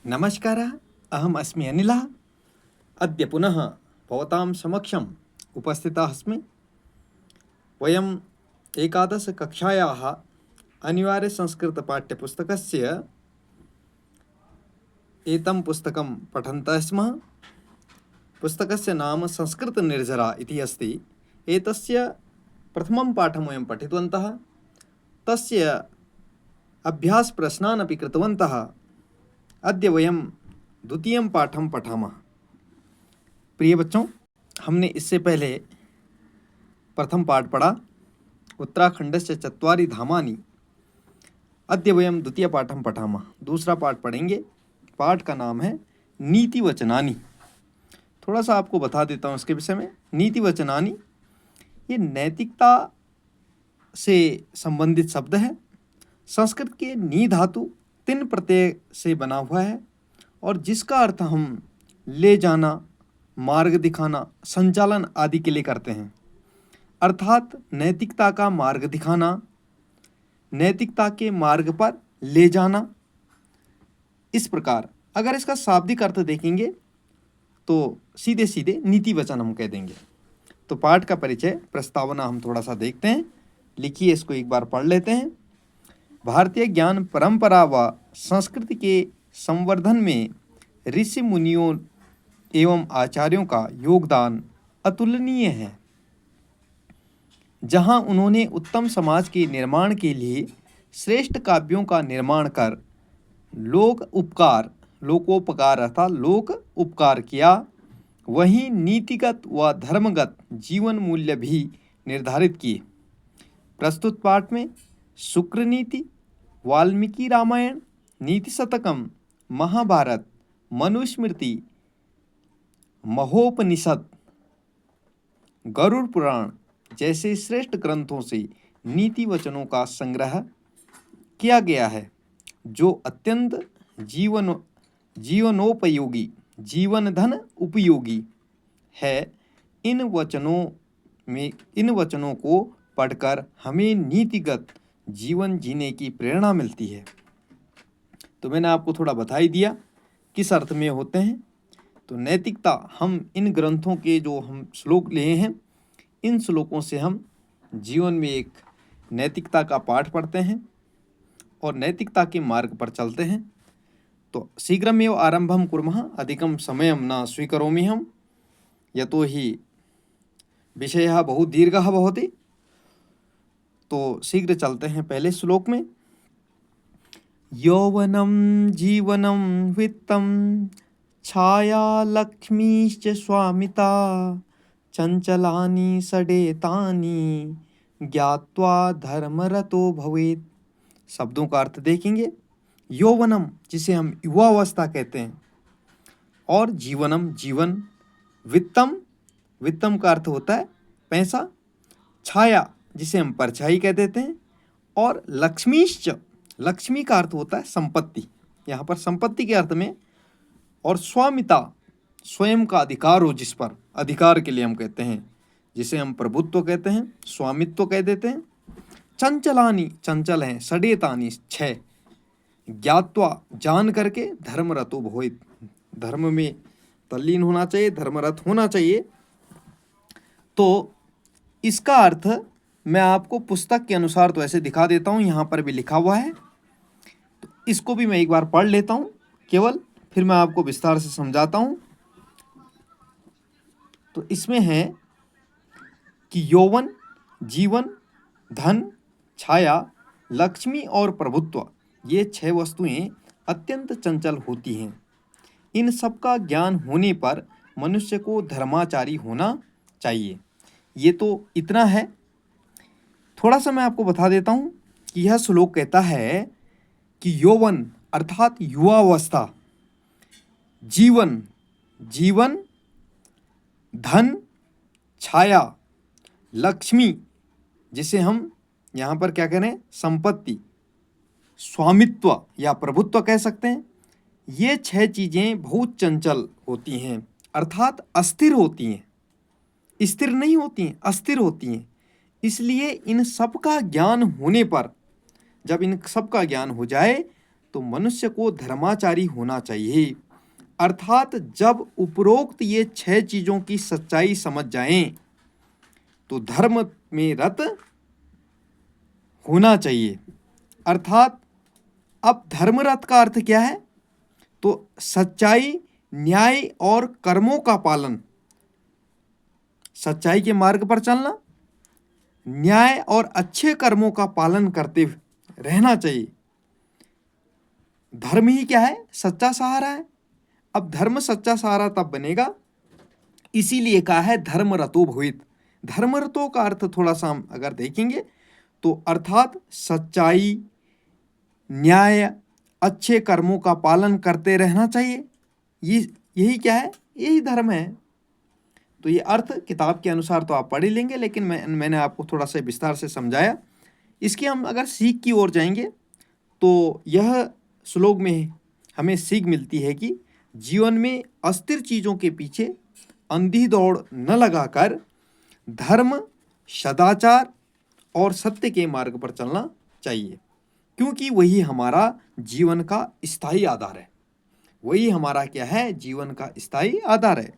नमस्कारः, अहम् अस्मि अनिलः। अद्य पुनः भवतां समक्षम् उपस्थितः अस्मि। वयम् एकादशकक्षायाः अनिवार्यसंस्कृतपाठ्यपुस्तकस्य एतं पुस्तकं पठन्तः स्मः। पुस्तकस्य नाम संस्कृतनिर्झरा इति अस्ति। एतस्य प्रथमं पाठं वयं पठितवन्तः। तस्य अभ्यासप्रश्नान् अपि कृतवन्तः। अद्य वयं द्वितीयं पाठं पठामः। प्रिय बच्चों, हमने इससे पहले प्रथम पाठ पढ़ा उत्तराखंडस्य चत्वारि धामानि। अद्य वयं द्वितीय पाठं पठामः। दूसरा पाठ पढ़ेंगे। पाठ का नाम है नीतिवचनानि। थोड़ा सा आपको बता देता हूँ इसके विषय में। नीतिवचनानि ये नैतिकता से संबंधित शब्द है। संस्कृत के नी धातु 3 प्रत्यय से बना हुआ है और जिसका अर्थ हम ले जाना, मार्ग दिखाना, संचालन आदि के लिए करते हैं। अर्थात नैतिकता का मार्ग दिखाना, नैतिकता के मार्ग पर ले जाना। इस प्रकार अगर इसका शाब्दिक अर्थ देखेंगे तो सीधे सीधे नीति वचन हम कह देंगे। तो पाठ का परिचय, प्रस्तावना हम थोड़ा सा देखते हैं। लिखिए, इसको एक बार पढ़ लेते हैं। भारतीय ज्ञान परंपरा व संस्कृति के संवर्धन में ऋषि मुनियों एवं आचार्यों का योगदान अतुलनीय है। जहां उन्होंने उत्तम समाज के निर्माण के लिए श्रेष्ठ काव्यों का निर्माण कर लोकोपकार अर्थात लोक उपकार किया, वहीं नीतिगत व धर्मगत जीवन मूल्य भी निर्धारित किए। प्रस्तुत पाठ में शुक्र नीति, वाल्मीकि रामायण, नीति शतकम, महाभारत, मनुस्मृति, महोपनिषद, गरुड़ पुराण जैसे श्रेष्ठ ग्रंथों से नीति वचनों का संग्रह किया गया है, जो अत्यंत जीवनोपयोगी, जीवन धन उपयोगी है। इन वचनों को पढ़कर हमें नीतिगत जीवन जीने की प्रेरणा मिलती है। तो मैंने आपको थोड़ा बता ही दिया किस अर्थ में होते हैं। तो नैतिकता, हम इन ग्रंथों के जो हम श्लोक लिए हैं, इन श्लोकों से हम जीवन में एक नैतिकता का पाठ पढ़ते हैं और नैतिकता के मार्ग पर चलते हैं। तो शीघ्रमेव आरंभं कुर्मः, अधिकं समयं न स्वीकरोमि हम, यतो हि विषयः बहु दीर्घः भवति। तो शीघ्र चलते हैं पहले श्लोक में। यौवनं जीवनं वित्तं छाया लक्ष्मीश्च स्वामिता चंचलानि षडेतानि ज्ञात्वा धर्मरतो भवेत्। शब्दों का अर्थ देखेंगे। यौवनम, जिसे हम युवावस्था कहते हैं, और जीवनम जीवन, वित्तम, वित्तम का अर्थ होता है पैसा, छाया जिसे हम परछाई कह देते हैं, और लक्ष्मीश्च, लक्ष्मी का अर्थ होता है संपत्ति, यहाँ पर संपत्ति के अर्थ में, और स्वामिता, स्वयं का अधिकार हो जिस पर, अधिकार के लिए हम कहते हैं, जिसे हम प्रभुत्व कहते हैं, स्वामित्व कह देते हैं। चंचलानी, चंचल हैं, षडेतानी 6, ज्ञात्वा जान करके, धर्मरतो भवेत्, धर्म में तल्लीन होना चाहिए, धर्मरत होना चाहिए। तो इसका अर्थ मैं आपको पुस्तक के अनुसार तो ऐसे दिखा देता हूँ, यहाँ पर भी लिखा हुआ है। तो इसको भी मैं एक बार पढ़ लेता हूँ केवल, फिर मैं आपको विस्तार से समझाता हूँ। तो इसमें है कि यौवन, जीवन, धन, छाया, लक्ष्मी और प्रभुत्व, ये 6 वस्तुएं अत्यंत चंचल होती हैं। इन सब का ज्ञान होने पर मनुष्य को धर्माचारी होना चाहिए। ये तो इतना है। थोड़ा सा मैं आपको बता देता हूँ कि यह श्लोक कहता है कि यौवन अर्थात युवावस्था, जीवन, जीवन, धन, छाया, लक्ष्मी जिसे हम यहाँ पर क्या कह रहे हैं, संपत्ति, स्वामित्व या प्रभुत्व कह सकते हैं, ये 6 चीज़ें बहुत चंचल होती हैं, अर्थात अस्थिर होती हैं। स्थिर नहीं होती हैं, अस्थिर होती हैं। इसलिए इन सब का ज्ञान होने पर, जब इन सब का ज्ञान हो जाए तो तो मनुष्य को धर्माचारी होना चाहिए। अर्थात जब उपरोक्त ये 6 चीज़ों की सच्चाई समझ जाएं तो धर्म में रत होना चाहिए। अर्थात अब धर्मरत का अर्थ क्या है? तो सच्चाई, न्याय और कर्मों का पालन, सच्चाई के मार्ग पर चलना, न्याय और अच्छे कर्मों का पालन करते रहना चाहिए। धर्म ही क्या है? सच्चा सहारा है। अब धर्म सच्चा सहारा तब बनेगा, इसीलिए कहा है धर्मरतो भवेत्। धर्मरतो का अर्थ थोड़ा सा हम अगर देखेंगे तो अर्थात सच्चाई, न्याय, अच्छे कर्मों का पालन करते रहना चाहिए। यही क्या है? यही धर्म है। तो ये अर्थ किताब के अनुसार तो आप पढ़ ही लेंगे, लेकिन मैंने आपको थोड़ा सा विस्तार से समझाया। इसकी हम अगर सीख की ओर जाएंगे तो यह श्लोक में हमें सीख मिलती है कि जीवन में अस्थिर चीज़ों के पीछे अंधी दौड़ न लगाकर धर्म, सदाचार और सत्य के मार्ग पर चलना चाहिए, क्योंकि वही हमारा जीवन का स्थायी आधार है। वही हमारा क्या है? जीवन का स्थायी आधार है।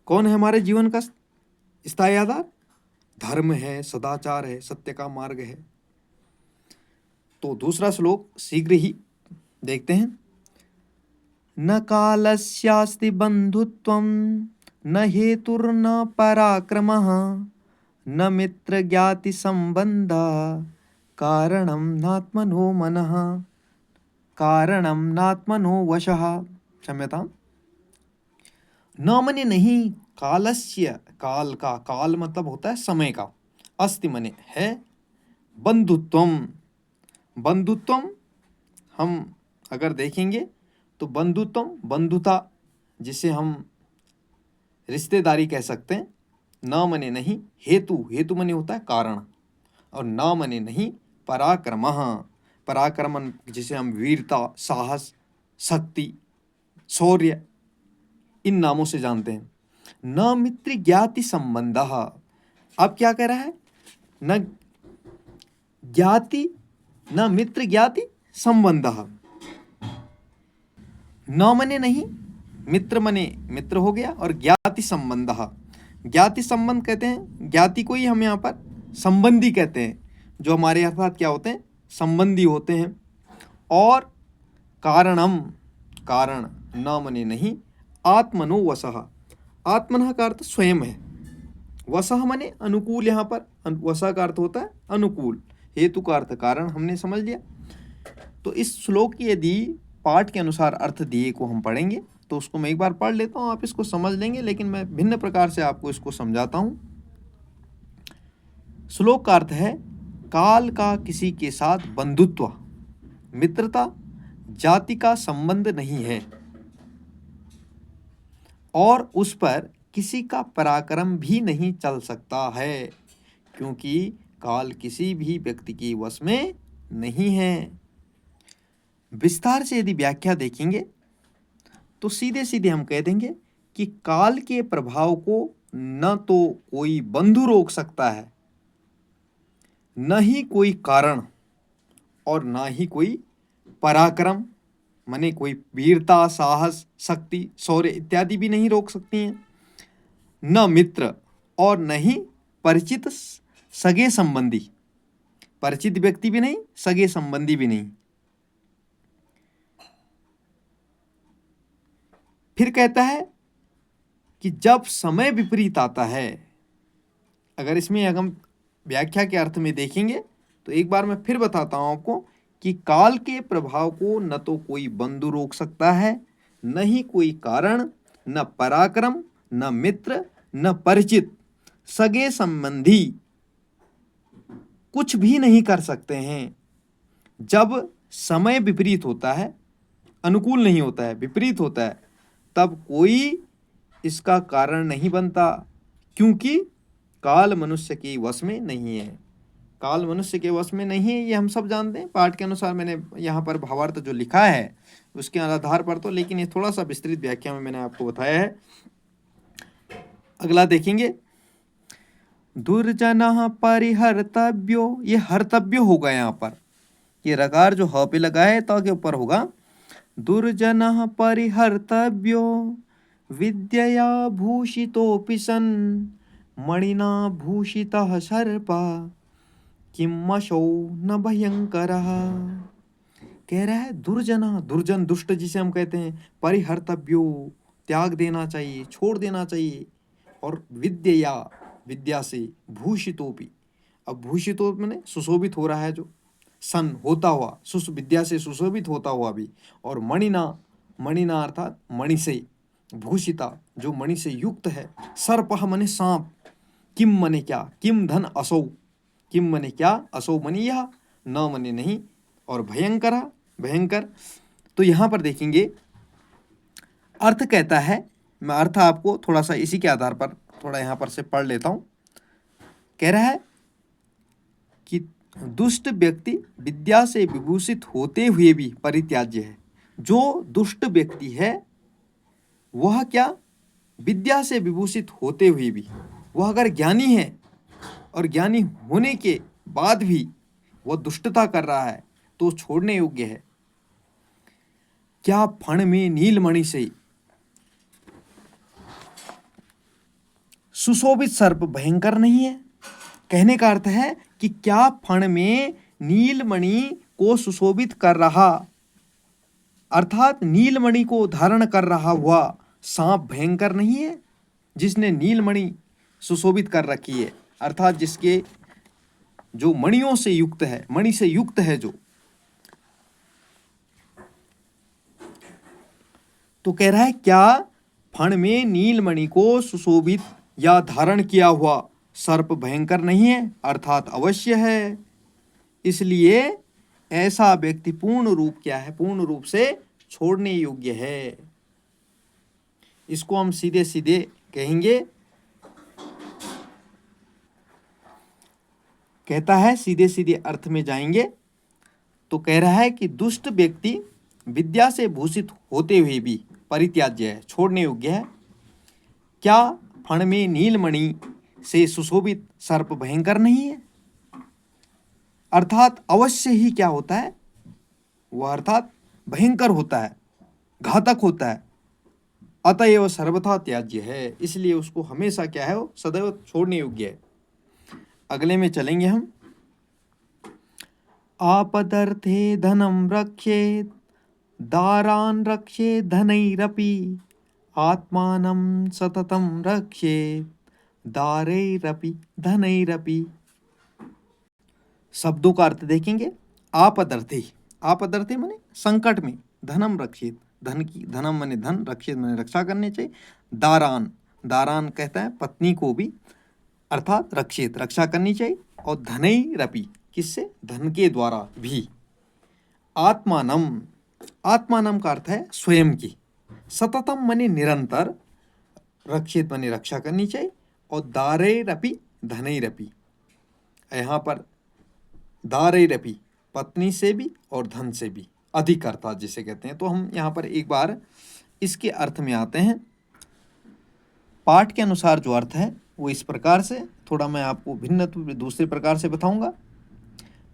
कौन है हमारे जीवन का स्थायी आधार? धर्म है, सदाचार है, सत्य का मार्ग है। तो दूसरा श्लोक शीघ्र ही देखते हैं। न कालस्यास्ति बंधुत्वं न हेतुर्न पराक्रमः न मित्र ज्ञाति संबंधा कारणं नात्मनो मनः कारणं नात्मनो वशः। क्षम्यतां। न मने नहीं, कालस्य, काल मतलब होता है समय का, अस्ति मने है, बंधुत्वम, हम अगर देखेंगे तो बंधुत्वम, बंधुता, जिसे हम रिश्तेदारी कह सकते हैं। न मने नहीं, हेतु मने होता है कारण, और न मने नहीं पराक्रम, जिसे हम वीरता, साहस, शक्ति, शौर्य इन नामों से जानते हैं। न मित्र ज्ञाति संबंधः, अब क्या कह रहा है? न ज्ञाति, न मित्र ज्ञाति संबंधः। न मने नहीं, मित्र मने मित्र हो गया, और ज्ञाति संबंधः, ज्ञाति संबंध कहते हैं, ज्ञाति को ही हम यहाँ पर संबंधी कहते हैं, जो हमारे अर्थात क्या होते हैं? संबंधी होते हैं। और कारणम, कारण, न मने नहीं, आत्मनो वशः, आत्मनः का अर्थ स्वयं है, वशः मने अनुकूल, यहाँ पर वशः का अर्थ होता है अनुकूल, हेतु का अर्थ कारण, हमने समझ लिया। तो इस श्लोक की यदि पाठ के अनुसार अर्थ दिए को हम पढ़ेंगे तो उसको मैं एक बार पढ़ लेता हूँ, आप इसको समझ लेंगे, लेकिन मैं भिन्न प्रकार से आपको इसको समझाता हूँ। श्लोक का अर्थ है, काल का किसी के साथ बंधुत्व, मित्रता, जाति का संबंध नहीं है और उस पर किसी का पराक्रम भी नहीं चल सकता है, क्योंकि काल किसी भी व्यक्ति के वश में नहीं है। विस्तार से यदि व्याख्या देखेंगे तो सीधे सीधे हम कह देंगे कि काल के प्रभाव को न तो कोई बंधु रोक सकता है, न ही कोई कारण, और न ही कोई पराक्रम माने कोई वीरता, साहस, शक्ति, शौर्य इत्यादि भी नहीं रोक सकती हैं। न मित्र और न ही परिचित सगे संबंधी, परिचित व्यक्ति भी नहीं, सगे संबंधी भी नहीं। फिर कहता है कि जब समय विपरीत आता है, अगर इसमें हम व्याख्या के अर्थ में देखेंगे तो एक बार मैं फिर बताता हूं आपको कि काल के प्रभाव को न तो कोई बंधु रोक सकता है, न ही कोई कारण, न पराक्रम, न मित्र, न परिचित, सगे संबंधी कुछ भी नहीं कर सकते हैं। जब समय विपरीत होता है, अनुकूल नहीं होता है, विपरीत होता है, तब कोई इसका कारण नहीं बनता, क्योंकि काल मनुष्य के वश में नहीं है। काल मनुष्य के वश में नहीं है, ये हम सब जानते हैं। पाठ के अनुसार मैंने यहाँ पर भावार्थ जो लिखा है उसके आधार पर तो, लेकिन ये थोड़ा सा विस्तृत व्याख्या में मैंने आपको बताया है। अगला देखेंगे, दुर्जनः परिहर्तव्यो, ये हर्तव्य होगा यहाँ पर, ये रकार जो ह पे लगा है त के ऊपर होगा। दुर्जनः परिहर्तव्यो विद्यया भूषितोऽपि सन् मणिना भूषितः सर्पा किमशौ न भयंकरः। कह रहा है दुर्जना, दुर्जन दुष्ट जिसे हम कहते हैं, परिहर्तव्यो त्याग देना चाहिए, छोड़ देना चाहिए, और विद्या विद्या से, भूषितोपि, अब भूषितो मैंने सुशोभित हो रहा है, जो सन होता हुआ, विद्या से सुशोभित होता हुआ भी, और मणिना, मणिना अर्थात मणि से, भूषिता जो मणि से युक्त है, सर्पः मने सांप, किम मने क्या, किम धन असौ, किम मने क्या, असौ मने यह, न मने नहीं, और भयंकर, भयंकर। तो यहाँ पर देखेंगे अर्थ कहता है, मैं अर्थ आपको थोड़ा सा इसी के आधार पर थोड़ा यहाँ पर से पढ़ लेता हूँ। कह रहा है कि दुष्ट व्यक्ति विद्या से विभूषित होते हुए भी परित्याज्य है। जो दुष्ट व्यक्ति है वह क्या, विद्या से विभूषित होते हुए भी, वह अगर ज्ञानी है और ज्ञानी होने के बाद भी वह दुष्टता कर रहा है तो छोड़ने योग्य है। क्या फण में नीलमणि से सुशोभित सर्प भयंकर नहीं है। कहने का अर्थ है कि क्या फण में नीलमणि को सुशोभित कर रहा, अर्थात नीलमणि को धारण कर रहा हुआ सांप भयंकर नहीं है। जिसने नीलमणि सुशोभित कर रखी है, अर्थात जिसके जो मणियों से युक्त है, मणि से युक्त है जो, तो कह रहा है क्या फण में नीलमणि को सुशोभित या धारण किया हुआ सर्प भयंकर नहीं है, अर्थात अवश्य है। इसलिए ऐसा व्यक्ति पूर्ण रूप क्या है, पूर्ण रूप से छोड़ने योग्य है। इसको हम सीधे सीधे कहेंगे, कहता है सीधे सीधे अर्थ में जाएंगे तो कह रहा है कि दुष्ट व्यक्ति विद्या से भूषित होते हुए भी परित्याज्य है, छोड़ने योग्य है। क्या फण में नीलमणि से सुशोभित सर्प भयंकर नहीं है, अर्थात अवश्य ही क्या होता है वह, अर्थात भयंकर होता है, घातक होता है, अतएव सर्वथा त्याज्य है। इसलिए उसको हमेशा क्या है, वो सदैव छोड़ने योग्य है। अगले में चलेंगे हम। आपदर्थे धनम रक्षेत दारान रक्षेत धनैरपि आत्मानं सततं रक्षेत दारैरपि धनैरपि। शब्दों का अर्थ देखेंगे। आपदर्थे, आपदर्थे माने संकट में, धनम रक्षेत, धन की, धनम माने धन, रक्षित माने रक्षा करने चाहिए, दारान, दारान कहता है पत्नी को भी, अर्थात रक्षित रक्षा करनी चाहिए, और धनैरपि किससे, धन के द्वारा भी, आत्मानम, आत्मानम का अर्थ है स्वयं की, सततम माने निरंतर, रक्षित माने रक्षा करनी चाहिए, और दारैरपि धनैरपि, यहाँ पर दारैरपि पत्नी से भी और धन से भी अधिक, अर्थात जिसे कहते हैं। तो हम यहाँ पर एक बार इसके अर्थ में आते हैं। पाठ के अनुसार जो अर्थ है वो इस प्रकार से, थोड़ा मैं आपको भिन्न दूसरे प्रकार से बताऊंगा।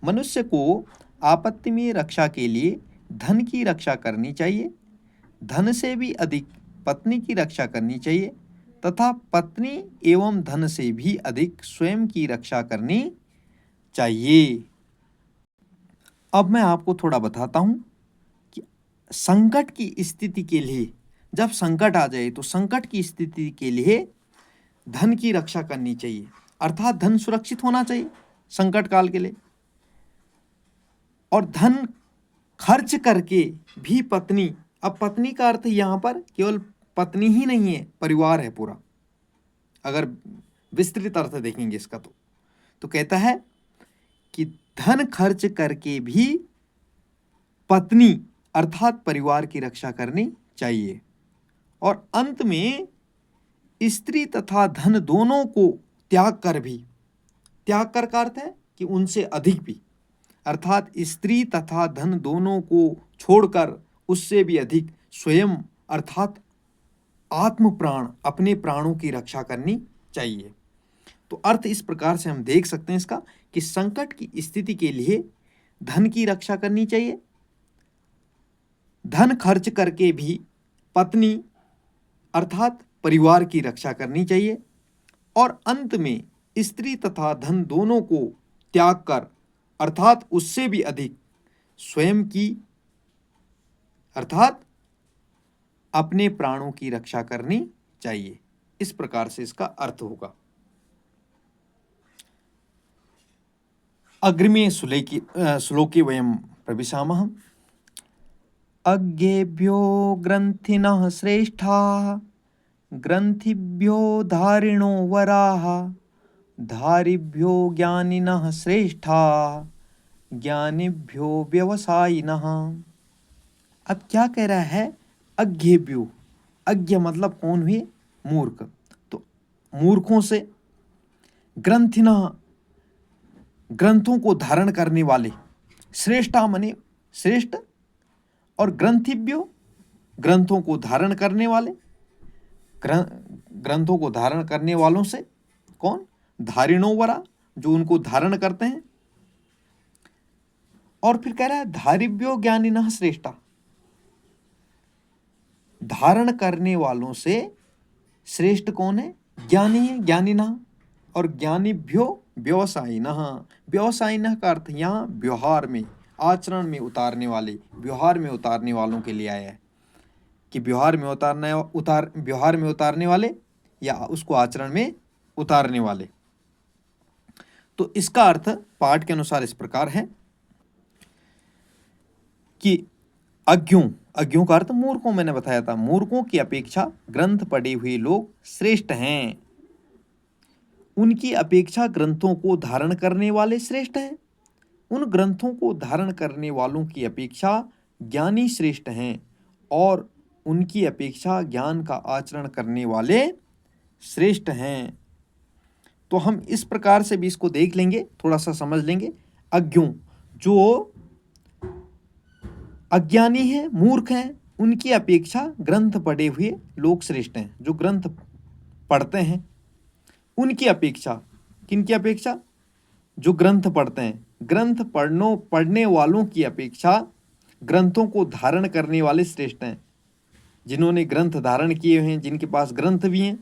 मनुष्य को आपत्ति में रक्षा के लिए धन की रक्षा करनी चाहिए, धन से भी अधिक पत्नी की रक्षा करनी चाहिए, तथा पत्नी एवं धन से भी अधिक स्वयं की रक्षा करनी चाहिए। अब मैं आपको थोड़ा बताता हूं कि संकट की स्थिति के लिए, जब संकट आ जाए तो संकट की स्थिति के लिए धन की रक्षा करनी चाहिए, अर्थात धन सुरक्षित होना चाहिए संकट काल के लिए, और धन खर्च करके भी पत्नी, अब पत्नी का अर्थ यहाँ पर केवल पत्नी ही नहीं है, परिवार है पूरा, अगर विस्तृत अर्थ देखेंगे इसका तो कहता है कि धन खर्च करके भी पत्नी अर्थात परिवार की रक्षा करनी चाहिए, और अंत में स्त्री तथा धन दोनों को त्याग कर भी, त्याग कर का अर्थ है कि उनसे अधिक भी, अर्थात स्त्री तथा धन दोनों को छोड़कर उससे भी अधिक स्वयं अर्थात आत्म प्राण, अपने प्राणों की रक्षा करनी चाहिए। तो अर्थ इस प्रकार से हम देख सकते हैं इसका कि संकट की स्थिति के लिए धन की रक्षा करनी चाहिए, धन खर्च करके भी पत्नी अर्थात परिवार की रक्षा करनी चाहिए, और अंत में स्त्री तथा धन दोनों को त्याग कर अर्थात उससे भी अधिक स्वयं की अर्थात अपने प्राणों की रक्षा करनी चाहिए। इस प्रकार से इसका अर्थ होगा। अग्रिमे श्लोके वयं प्रविशामः। अज्ञेभ्यो ग्रन्थिनः श्रेष्ठाः ग्रन्थिभ्यो धारिणो वराः धारिभ्यो ज्ञानिनः श्रेष्ठाः ज्ञानिभ्यो व्यवसायिनः। अब क्या कह रहा है? अज्ञेभ्यो, अज्ञ मतलब कौन हुए? मूर्ख। तो मूर्खों से, ग्रंथिनः ग्रंथों को धारण करने वाले, श्रेष्ठा मने श्रेष्ठ, और ग्रंथिभ्यो ग्रंथों को धारण करने वाले, ग्रंथों को धारण करने वालों से कौन? धारिणो वरा, जो उनको धारण करते हैं। और फिर कह रहा है धारिभ्यो ज्ञानिनः श्रेष्ठा, धारण करने वालों से श्रेष्ठ कौन है? ज्ञानी है, ज्ञानिनः। और ज्ञानिभ्यो व्यवसायिनः, व्यवसायिनः का अर्थ यहाँ व्यवहार में, आचरण में उतारने वाले, व्यवहार में उतारने वालों के लिए आया है कि व्यवहार में उतारने वाले या उसको आचरण में उतारने वाले। तो इसका अर्थ पाठ के अनुसार इस प्रकार है कि अज्ञों का अर्थ मूर्खों, मैंने बताया था, मूर्खों की अपेक्षा ग्रंथ पढ़े हुए लोग श्रेष्ठ हैं। उनकी अपेक्षा ग्रंथों को धारण करने वाले श्रेष्ठ हैं। उन ग्रंथों को धारण करने वालों की अपेक्षा ज्ञानी श्रेष्ठ हैं, और उनकी अपेक्षा ज्ञान का आचरण करने वाले श्रेष्ठ हैं। तो हम इस प्रकार से भी इसको देख लेंगे, थोड़ा सा समझ लेंगे। अज्ञों, जो अज्ञानी हैं, मूर्ख हैं, उनकी अपेक्षा ग्रंथ पढ़े हुए लोग श्रेष्ठ हैं। जो ग्रंथ पढ़ते हैं उनकी अपेक्षा, किनकी अपेक्षा? जो ग्रंथ पढ़ते हैं। ग्रंथ पढ़ने वालों की अपेक्षा ग्रंथों को धारण करने वाले श्रेष्ठ हैं, जिन्होंने ग्रंथ धारण किए हैं, जिनके पास ग्रंथ भी हैं।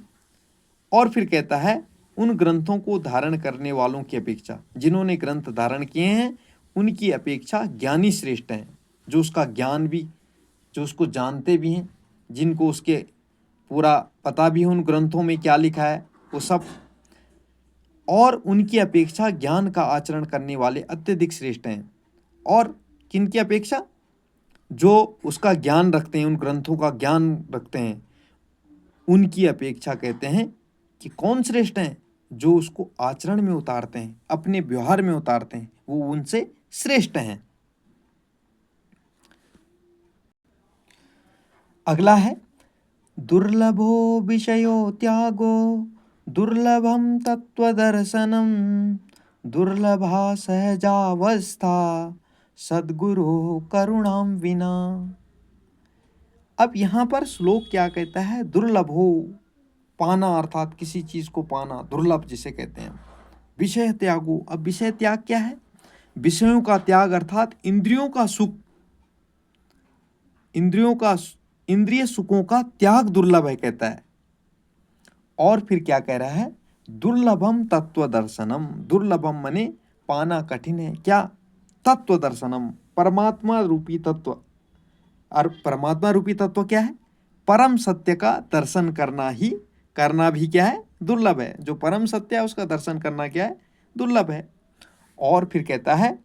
और फिर कहता है उन ग्रंथों को धारण करने वालों की अपेक्षा, जिन्होंने ग्रंथ धारण किए हैं, उनकी अपेक्षा ज्ञानी श्रेष्ठ हैं, जो उसका ज्ञान भी, जो उसको जानते भी हैं, जिनको उसके पूरा पता भी है उन ग्रंथों में क्या लिखा है वो सब। और उनकी अपेक्षा ज्ञान का आचरण करने वाले अत्यधिक श्रेष्ठ हैं। और किनकी अपेक्षा? जो उसका ज्ञान रखते हैं, उन ग्रंथों का ज्ञान रखते हैं, उनकी अपेक्षा कहते हैं कि कौन श्रेष्ठ हैं? जो उसको आचरण में उतारते हैं, अपने व्यवहार में उतारते हैं, वो उनसे श्रेष्ठ हैं। अगला है दुर्लभो विषयो त्यागो दुर्लभम तत्वदर्शनम दुर्लभा सहजावस्था सद्गुरु करुणाम विना। अब यहाँ पर श्लोक क्या कहता है? दुर्लभो, पाना, अर्थात किसी चीज को पाना, दुर्लभ जिसे कहते हैं। विषय त्यागो, अब विषय त्याग क्या है? विषयों का त्याग अर्थात इंद्रियों का सुख, इंद्रिय सुखों का त्याग दुर्लभ है, कहता है। और फिर क्या कह रहा है? दुर्लभम तत्व दर्शनम, दुर्लभम मने पाना कठिन है। क्या? तत्व दर्शनम, परमात्मा रूपी तत्व। और परमात्मा रूपी तत्व क्या है? परम सत्य का दर्शन करना भी क्या है? दुर्लभ है। जो परम सत्य है उसका दर्शन करना क्या है? दुर्लभ है। और फिर कहता है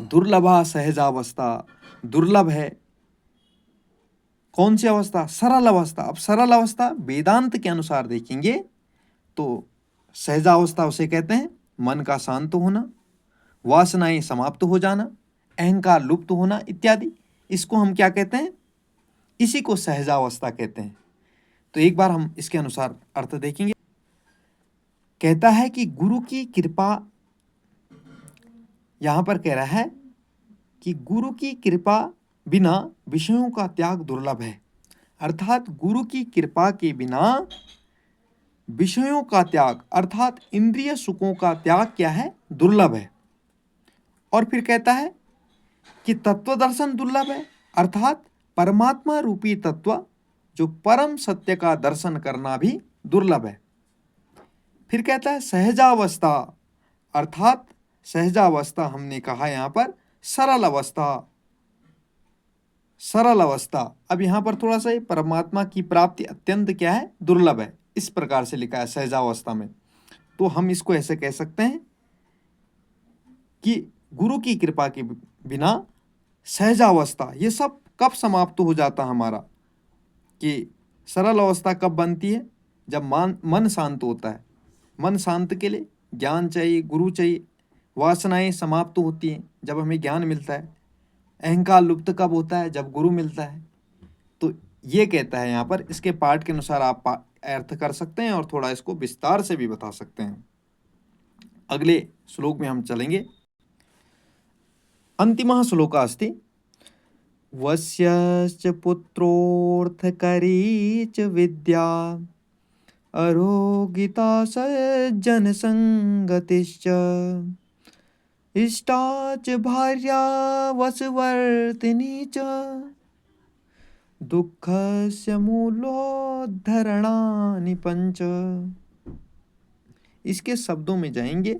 दुर्लभा सहजावस्था, दुर्लभ है कौन सी अवस्था? सरल अवस्था। अब सरल अवस्था वेदांत के अनुसार देखेंगे तो सहजावस्था उसे कहते हैं मन का शांत होना, वासनाएं समाप्त हो जाना, अहंकार लुप्त होना इत्यादि। इसको हम क्या कहते हैं? इसी को सहजावस्था कहते हैं। तो एक बार हम इसके अनुसार अर्थ देखेंगे। कहता है कि गुरु की कृपा, यहां पर कह रहा है कि गुरु की कृपा बिना विषयों का त्याग दुर्लभ है। अर्थात गुरु की कृपा के बिना विषयों का त्याग अर्थात इंद्रिय सुखों का त्याग क्या है? दुर्लभ है। और फिर कहता है कि तत्व दर्शन दुर्लभ है, अर्थात परमात्मा रूपी तत्व जो परम सत्य का दर्शन करना भी दुर्लभ है। फिर कहता है सहजावस्था, अर्थात सहजावस्था हमने कहा यहाँ पर सरल अवस्था, सरल अवस्था। अब यहाँ पर थोड़ा सा परमात्मा की प्राप्ति अत्यंत क्या है, दुर्लभ है, इस प्रकार से लिखा है सहजावस्था में। तो हम इसको ऐसे कह सकते हैं कि गुरु की कृपा के बिना सहजावस्था ये सब कब समाप्त हो जाता हमारा, कि सरल अवस्था कब बनती है, जब मन शांत होता है। मन शांत के लिए ज्ञान चाहिए, गुरु चाहिए। वासनाएं समाप्त होती हैं जब हमें ज्ञान मिलता है। अहंकार लुप्त कब होता है, जब गुरु मिलता है। तो ये कहता है यहाँ पर, इसके पाठ के अनुसार आप अर्थ कर सकते हैं और थोड़ा इसको विस्तार से भी बता सकते हैं। अगले श्लोक में हम चलेंगे। अंतिमः श्लोकः अस्ति वस्यश्च पुत्रोऽर्थकरी च विद्या अरोगिता सज्जनसंगतिश्च इष्टा च भार्या वशवर्तिनी च दुःखस्य मूलोद्धरणानि पंच। इसके शब्दों में जाएंगे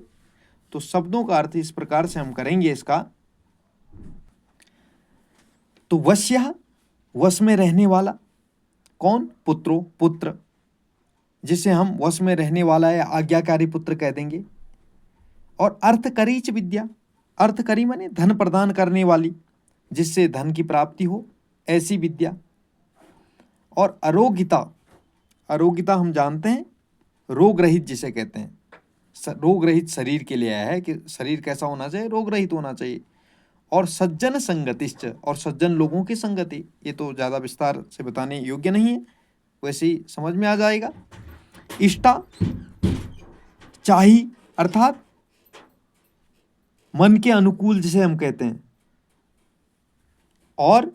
तो शब्दों का अर्थ इस प्रकार से हम करेंगे इसका। तो वश्य, वश में रहने वाला, कौन, पुत्रो, पुत्र, जिसे हम वश में रहने वाला या आज्ञाकारी पुत्र कह देंगे। और अर्थकरीच विद्या, अर्थकरी माने धन प्रदान करने वाली, जिससे धन की प्राप्ति हो, ऐसी विद्या। और अरोगिता, अरोगिता हम जानते हैं रोग रहित जिसे कहते हैं, रोग रहित शरीर के लिए आया है कि शरीर कैसा होना चाहिए, रोग रहित होना चाहिए। और सज्जन संगतिश्च, और सज्जन लोगों की संगति, ये तो ज़्यादा विस्तार से बताने योग्य नहीं है, वैसे ही समझ में आ जाएगा। इष्टा, चाही, अर्थात मन के अनुकूल जिसे हम कहते हैं। और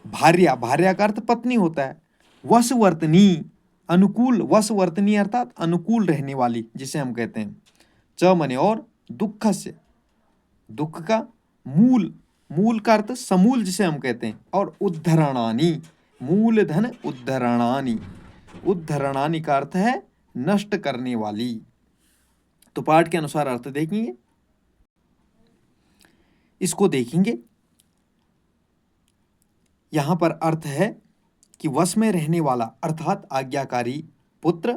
भार्या, भार्या का अर्थ पत्नी होता है। वशवर्तनी, अनुकूल, वशवर्तनी अर्थात अनुकूल रहने वाली जिसे हम कहते हैं। च मने और, दुख से, दुख का मूल, मूल का अर्थ समूल जिसे हम कहते हैं। और उद्धरणानी, मूलधन उद्धरणानी, उद्धरणानी का अर्थ है नष्ट करने वाली। तो पाठ के अनुसार अर्थ देखेंगे, इसको देखेंगे। यहां पर अर्थ है कि वश में रहने वाला अर्थात आज्ञाकारी पुत्र,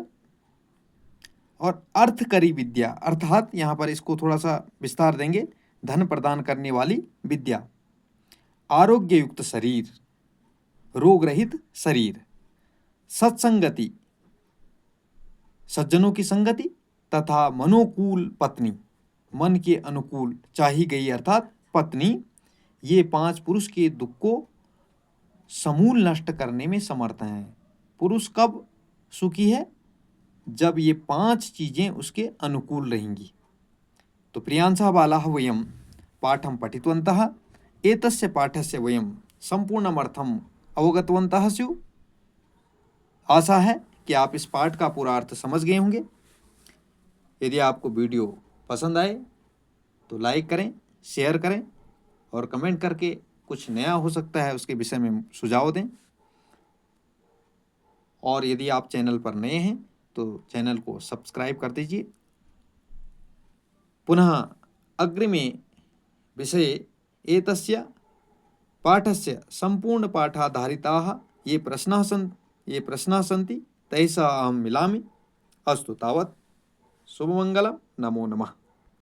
और अर्थकरी विद्या अर्थात यहां पर इसको थोड़ा सा विस्तार देंगे, धन प्रदान करने वाली विद्या। आरोग्य युक्त शरीर, रोग रहित शरीर। सत्संगति, सज्जनों की संगति। तथा मनोकूल पत्नी, मन के अनुकूल चाही गई अर्थात पत्नी। ये 5 पुरुष के दुख को समूल नष्ट करने में समर्थ हैं। पुरुष कब सुखी है, जब ये 5 चीजें उसके अनुकूल रहेंगी। तो प्रियांशः बालाः वयं पाठं पठितवन्तः। एतस्य पाठस्य वयं संपूर्णमर्थम् अवगतवन्तः स्युः। आशा है कि आप इस पाठ का पूरा अर्थ समझ गए होंगे। यदि आपको वीडियो पसंद आए तो लाइक करें, शेयर करें और कमेंट करके कुछ नया हो सकता है उसके विषय में सुझाव दें। और यदि आप चैनल पर नए हैं तो चैनल को सब्सक्राइब कर दीजिए। पुनः अग्रिमे विषये एतस्य पाठस्य सम्पूर्णपाठाधारिताः ये प्रश्नाः सन्ति तैः सह अहं मिलामि। अस्तु तावत्, शुभमङ्गलं, नमो नमः।